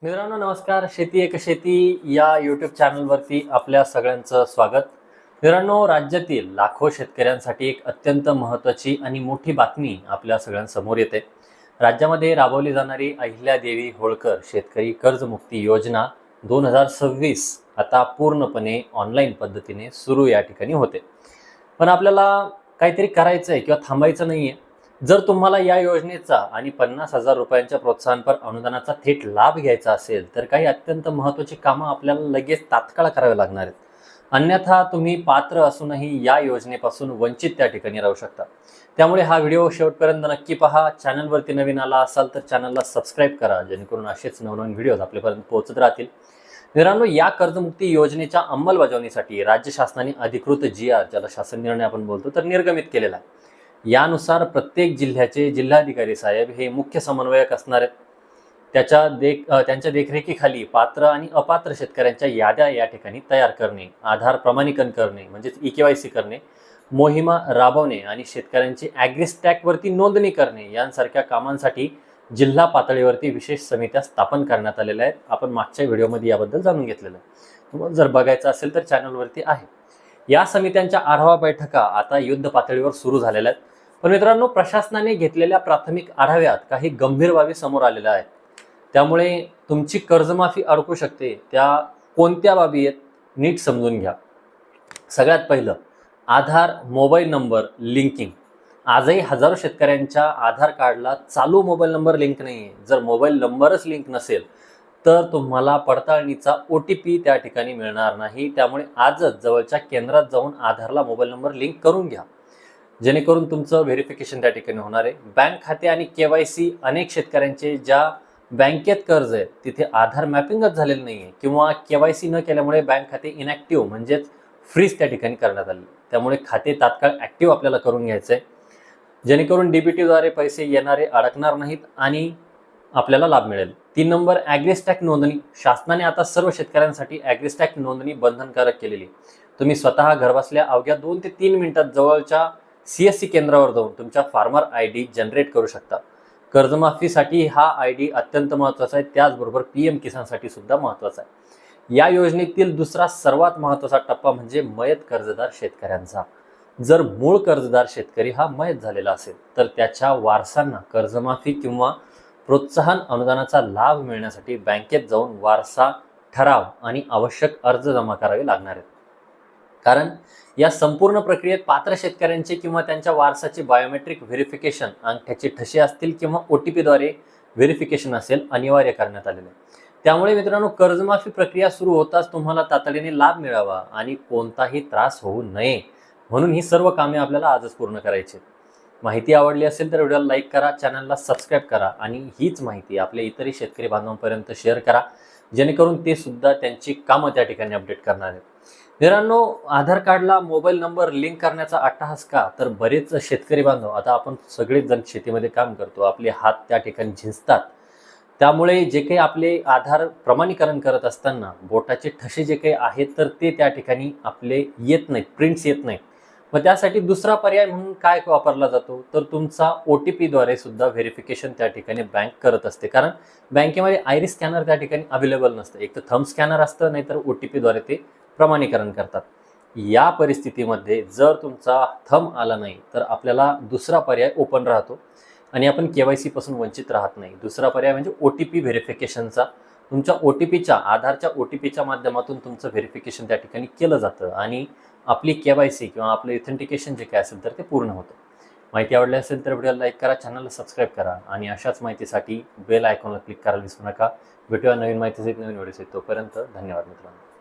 मित्रांनो नमस्कार. शेती एक शेती या यूट्यूब चॅनलवरती आपल्या सगळ्यांचं स्वागत. मित्रांनो, राज्यातील लाखो शेतकऱ्यांसाठी एक अत्यंत महत्त्वाची आणि मोठी बातमी आपल्या सगळ्यांसमोर येते. राज्यामध्ये राबवली जाणारी अहिल्यादेवी होळकर शेतकरी कर्जमुक्ती योजना 2026 आता पूर्णपणे ऑनलाईन पद्धतीने सुरू या ठिकाणी होते. पण आपल्याला काहीतरी करायचं आहे किंवा थांबायचं नाही आहे. जर तुम्हाला या योजनेचा आणि 50,000 रुपयांच्या प्रोत्साहनपर अनुदानाचा थेट लाभ घ्यायचा असेल तर काही अत्यंत महत्त्वाची कामं आपल्याला लगेच तात्काळ करावी लागणार आहेत. अन्यथा तुम्ही पात्र असूनही या योजनेपासून वंचित त्या ठिकाणी राहू शकता. त्यामुळे हा व्हिडिओ शेवटपर्यंत नक्की पहा. चॅनलवरती नवीन आला असाल तर चॅनलला सबस्क्राईब करा, जेणेकरून असेच नवनवीन व्हिडिओज आपल्यापर्यंत पोहोचत राहतील. मित्रांनो, या कर्जमुक्ती योजनेच्या अंमलबजावणीसाठी राज्य शासनाने अधिकृत जी आर, ज्याला शासन निर्णय आपण बोलतो, तर निर्गमित केलेला आहे. यानुसार प्रत्येक जिल्ह्याचे जिल्हाधिकारी साहेब हे मुख्य समन्वयक असणार आहेत. त्यांच्या देखरेखीखाली पात्र आणि अपात्र शेतकऱ्यांच्या याद्या या ठिकाणी तयार करणे, आधार प्रमाणीकरण करणे म्हणजेच EKYC करणे, मोहिमा राबवणे आणि शेतकऱ्यांची ॲग्रीस्टॅकवरती नोंदणी करणे यांसारख्या कामांसाठी जिल्हा पातळीवरती विशेष समित्या स्थापन करण्यात आलेल्या आहेत. आपण मागच्या व्हिडिओमध्ये याबद्दल जाणून घेतलेलं आहे. तुम्हाला जर बघायचं असेल तर चॅनलवरती आहे. या समित्यांच्या आढावा बैठका आता युद्ध पातळीवर सुरू झालेल्या आहेत. पण मित्रांनो, प्रशासनाने घेतलेल्या प्राथमिक आढाव्यात काही गंभीर बाबी समोर आलेल्या आहेत. त्यामुळे तुमची कर्जमाफी अडकू शकते. त्या कोणत्या बाबी आहेत नीट समजून घ्या. सगळ्यात पहिलं, आधार मोबाईल नंबर लिंकिंग. आजही हजारो शेतकऱ्यांच्या आधार कार्डला चालू मोबाईल नंबर लिंक नाही आहे. जर मोबाईल नंबरच लिंक नसेल तर तुम्हाला पडताळणीचा OTP त्या ठिकाणी मिळणार नाही. त्यामुळे आजच जवळच्या केंद्रात जाऊन आधारला मोबाईल नंबर लिंक करून घ्या, जेणेकरून तुमचं व्हेरिफिकेशन त्या ठिकाणी होणार आहे. बँक खाते आणि KYC अनेक शेतकऱ्यांचे ज्या बँकेत कर्ज आहे तिथे आधार मॅपिंगच झालेलं नाही आहे किंवा KYC न केल्यामुळे बँक खाते इनॅक्टिव्ह म्हणजेच फ्रीज त्या ठिकाणी करण्यात आले. त्यामुळे खाते तात्काळ ॲक्टिव्ह आपल्याला करून घ्यायचं आहे, जेणेकरून DBTद्वारे पैसे येणारे अडकणार नाहीत आणि आपल्याला लाभ मिळेल. 3 नंबर, ॲग्रीस्टॅक नोंदणी. शासनाने आता सर्व शेतकऱ्यांसाठी ॲग्रीस्टॅक नोंदणी बंधनकारक केलेली. तुम्ही स्वतः घरबसल्या अवघ्या 2 ते 3 मिनिटात जवळच्या CSC केंद्रावर जाऊन तुमच्या फार्मर ID जनरेट करू शकता. कर्जमाफीसाठी हा ID अत्यंत महत्त्वाचा आहे. त्याचबरोबर PM किसानसाठी सुद्धा महत्त्वाचा आहे. या योजनेतील दुसरा सर्वात महत्त्वाचा टप्पा म्हणजे मयत कर्जदार शेतकऱ्यांचा. जर मूळ कर्जदार शेतकरी हा मयत झालेला असेल तर त्याच्या वारसांना कर्जमाफी किंवा प्रोत्साहन अनुदानाचा लाभ मिळण्यासाठी बँकेत जाऊन वारसा ठराव आणि आवश्यक अर्ज जमा करावे लागणार आहेत. कारण या संपूर्ण प्रक्रियेत पात्र शेतकऱ्यांचे किंवा त्यांच्या वारसाचे बायोमेट्रिक व्हेरिफिकेशन, अंगठ्याचे ठसे असतील किंवा OTPद्वारे व्हेरिफिकेशन असेल, अनिवार्य करण्यात आलेले आहे. त्यामुळे मित्रांनो, कर्जमाफी प्रक्रिया सुरू होताच तुम्हाला तातडीने लाभ मिळावा आणि कोणताही त्रास होऊ नये म्हणून ही सर्व कामे आपल्याला आजच पूर्ण करायची. माहिती आवडली असेल तर व्हिडिओला लाईक करा, चॅनलला सबस्क्राईब करा आणि हीच माहिती आपल्या इतरही शेतकरी बांधवांपर्यंत शेअर करा, जेणेकरून ते सुद्धा त्यांची कामं त्या ठिकाणी अपडेट करणार आहेत. मित्रांनो, आधार कार्डला मोबाईल नंबर लिंक करण्याचा अट्टहास का? तर बरेच शेतकरी बांधव, आता आपण सगळेच जण शेतीमध्ये काम करतो, आपले हात त्या ठिकाणी झिजतात. त्यामुळे जे काही आपले आधार प्रमाणीकरण करत असताना बोटाचे ठसे जे काही आहेत तर ते त्या ठिकाणी आपले येत नाहीत, प्रिंट्स येत नाहीत. मग त्यासाठी दुसरा पर्याय म्हणून काय वापरला जातो तर तुमचा OTPद्वारे सुद्धा व्हेरिफिकेशन त्या ठिकाणी बँक करत असते. कारण बँकेमध्ये आयरिस स्कॅनर त्या ठिकाणी अवेलेबल नसतं. एक तर थंब स्कॅनर असतं, नाहीतर OTPद्वारे ते प्रमाणीकरण करतात. या परिस्थितीमध्ये जर तुमचा थंब आला नाही तर आपल्याला दुसरा पर्याय ओपन राहतो आणि आपण KYC पासून वंचित राहत नाही. दुसरा पर्याय म्हणजे OTP व्हेरिफिकेशनचा. तुमच्या OTPच्या, आधारच्या OTPच्या माध्यमातून तुमचं व्हेरिफिकेशन त्या ठिकाणी केलं जातं आणि आपली KYC किंवा आपलं इथेंटिकेशन जे काय असेल तर ते पूर्ण होतं. माहिती आवडली असेल तर व्हिडिओला लाईक करा, चॅनलला सबस्क्राईब करा आणि अशाच माहितीसाठी बेल आयकॉनला क्लिक करायला विसरू नका. भेटूया नवीन माहितीसहित नवीन व्हिडिओ. तोपर्यंत धन्यवाद मित्रांनो.